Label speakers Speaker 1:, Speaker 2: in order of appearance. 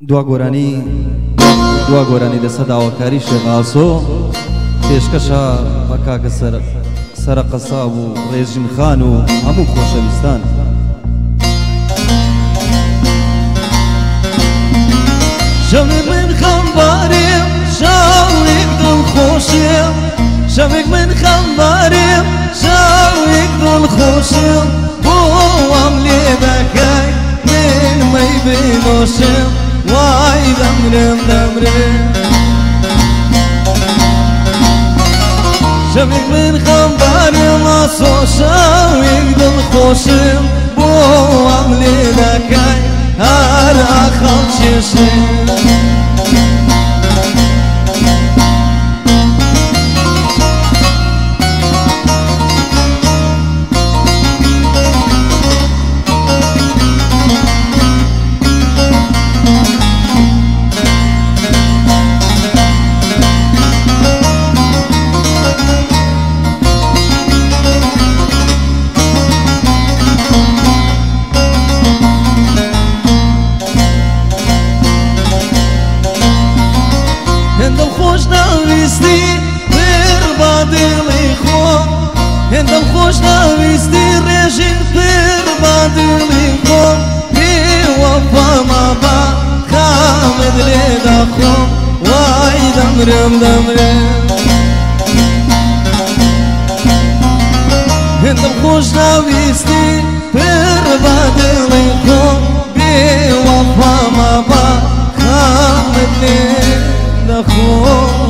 Speaker 1: دوا گۆرانی دەسە داواکاری شێغاسۆ پێشکەشە بە کاکە سەرە قەساب و ڕێژین خان و هەموو خۆشەویستان.
Speaker 2: شەوێک من خەمباریم شاوێک دڵخۆشیم، شەوێک من خەمباریم شاوێک دڵخۆشیم، بۆ وام لێ دەکەی من مەی بنۆشم، وای دەمرم دەمرم. شەوێک من خەمباریم ئاسۆ شاوێک دڵخۆشم، بۆ وام لێ دەکەی هەر ئاخەڵ چێشم. هندم خوش نویستی پر با دلی خود، هندم خوش نویستی رژین پر با دلی خود، بی وفا ما با خامد لیدا خود، وای دمرم دمرم. هندم خوش نویستی پر با دلی خود، بی وفا ما با خامد لیدا خود.